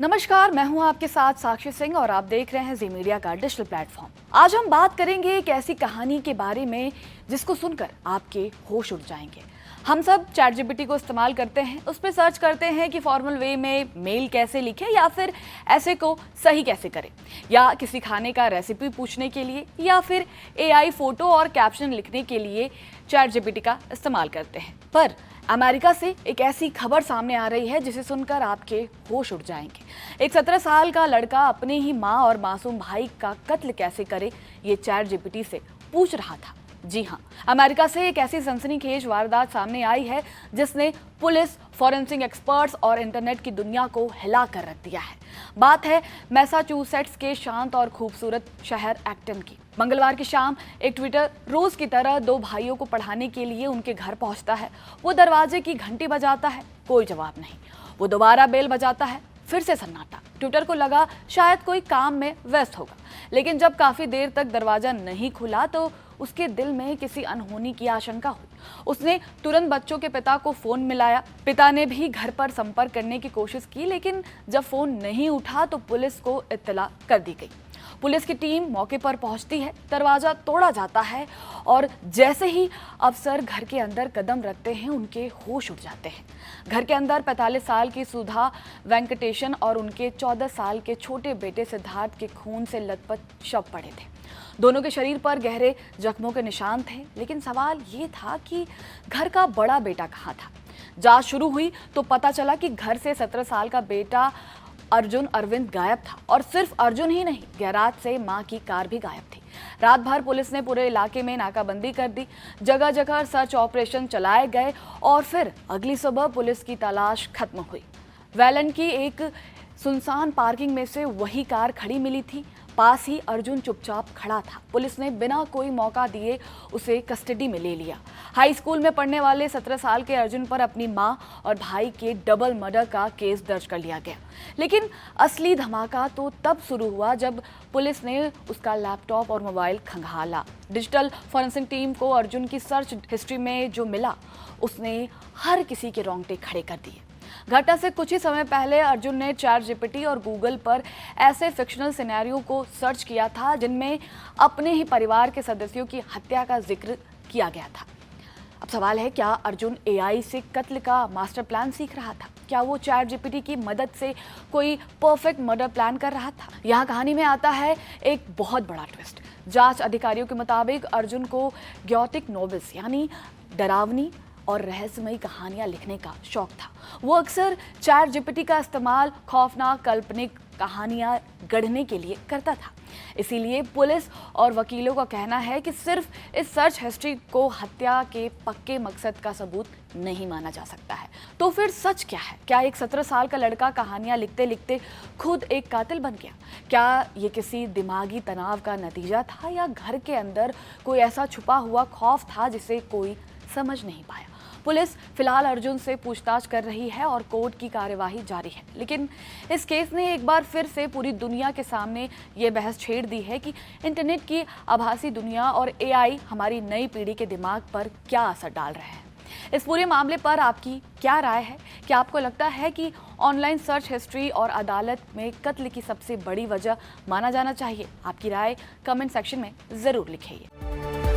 नमस्कार, मैं हूं आपके साथ साक्षी सिंह और आप देख रहे हैं जी मीडिया का डिजिटल प्लेटफॉर्म। आज हम बात करेंगे एक ऐसी कहानी के बारे में जिसको सुनकर आपके होश उड़ जाएंगे। हम सब चैट जीपीटी को इस्तेमाल करते हैं, उस पर सर्च करते हैं कि फॉर्मल वे में मेल कैसे लिखें या फिर ऐसे को सही कैसे करें, या किसी खाने का रेसिपी पूछने के लिए या फिर एआई फोटो और कैप्शन लिखने के लिए चैट जीपीटी का इस्तेमाल करते हैं। पर अमेरिका से एक ऐसी खबर सामने आ रही है जिसे सुनकर आपके होश उड़ जाएंगे। एक 17 साल का लड़का अपने ही माँ और मासूम भाई का कत्ल कैसे करे, ये चैट जीपीटी से पूछ रहा था। जी हाँ, अमेरिका से एक ऐसी सनसनीखेज वारदात सामने आई है जिसने पुलिस, फॉरेंसिक एक्सपर्ट्स और इंटरनेट की दुनिया को हिला कर रख दिया है। बात है मैसाचुसेट्स के शांत और खूबसूरत शहर एक्टन की। मंगलवार की शाम एक ट्विटर रोज की तरह दो भाइयों को पढ़ाने के लिए उनके घर पहुंचता है। वो दरवाजे की घंटी बजाता है, कोई जवाब नहीं। वो दोबारा बेल बजाता है, फिर से सन्नाटा। ट्विटर को लगा शायद कोई काम में व्यस्त होगा, लेकिन जब काफी देर तक दरवाजा नहीं खुला तो उसके दिल में किसी अनहोनी की आशंका हुई। उसने तुरंत बच्चों के पिता को फोन मिलाया। पिता ने भी घर पर संपर्क करने की कोशिश की, लेकिन जब फोन नहीं उठा तो पुलिस को इत्तला कर दी गई। पुलिस की टीम मौके पर पहुंचती है, दरवाजा तोड़ा जाता है और जैसे ही अफसर घर के अंदर कदम रखते हैं उनके होश उड़ जाते हैं। घर के अंदर 45 साल की सुधा वेंकटेशन और उनके 14 साल के छोटे बेटे सिद्धार्थ के खून से लथपथ शव पड़े थे। दोनों के शरीर पर गहरे जख्मों के निशान थे, लेकिन सवाल ये था कि घर का बड़ा बेटा कहाँ था। जांच शुरू हुई तो पता चला कि घर से 17 साल का बेटा अर्जुन अरविंद गायब था, और सिर्फ अर्जुन ही नहीं, गैराज से मां की कार भी गायब थी। रात भर पुलिस ने पूरे इलाके में नाकाबंदी कर दी, जगह जगह सर्च ऑपरेशन चलाए गए और फिर अगली सुबह पुलिस की तलाश खत्म हुई। वेलन की एक सुनसान पार्किंग में से वही कार खड़ी मिली थी। पास ही अर्जुन चुपचाप खड़ा था। पुलिस ने बिना कोई मौका दिए उसे कस्टडी में ले लिया। हाई स्कूल में पढ़ने वाले 17 साल के अर्जुन पर अपनी मां और भाई के डबल मर्डर का केस दर्ज कर लिया गया। लेकिन असली धमाका तो तब शुरू हुआ जब पुलिस ने उसका लैपटॉप और मोबाइल खंगाला। डिजिटल फॉरेंसिक टीम को अर्जुन की सर्च हिस्ट्री में जो मिला उसने हर किसी के रोंगटे खड़े कर दिए। घटना से कुछ ही समय पहले अर्जुन ने चैट जीपीटी और गूगल पर ऐसे फिक्शनल सिनेरियो को सर्च किया था जिनमें अपने ही परिवार के सदस्यों की हत्या का जिक्र किया गया था। अब सवाल है, क्या अर्जुन एआई से कत्ल का मास्टर प्लान सीख रहा था? क्या वो चैट जीपीटी की मदद से कोई परफेक्ट मर्डर प्लान कर रहा था? यहाँ कहानी में आता है एक बहुत बड़ा ट्विस्ट। जांच अधिकारियों के मुताबिक अर्जुन को गॉथिक नॉवेल्स यानी डरावनी और रहस्यमयी कहानियां लिखने का शौक था। वो अक्सर चैट जीपीटी का इस्तेमाल खौफनाक काल्पनिक कहानियां गढ़ने के लिए करता था। इसीलिए पुलिस और वकीलों का कहना है कि सिर्फ इस सर्च हिस्ट्री को हत्या के पक्के मकसद का सबूत नहीं माना जा सकता है। तो फिर सच क्या है? क्या एक 17 साल का लड़का कहानियां लिखते लिखते खुद एक कातिल बन गया? क्या ये किसी दिमागी तनाव का नतीजा था, या घर के अंदर कोई ऐसा छुपा हुआ खौफ था जिसे कोई समझ नहीं पाया? पुलिस फिलहाल अर्जुन से पूछताछ कर रही है और कोर्ट की कार्यवाही जारी है। लेकिन इस केस ने एक बार फिर से पूरी दुनिया के सामने ये बहस छेड़ दी है कि इंटरनेट की आभासी दुनिया और एआई हमारी नई पीढ़ी के दिमाग पर क्या असर डाल रहे हैं। इस पूरे मामले पर आपकी क्या राय है? क्या आपको लगता है कि ऑनलाइन सर्च हिस्ट्री और अदालत में कत्ल की सबसे बड़ी वजह माना जाना चाहिए? आपकी राय कमेंट सेक्शन में ज़रूर लिखिए।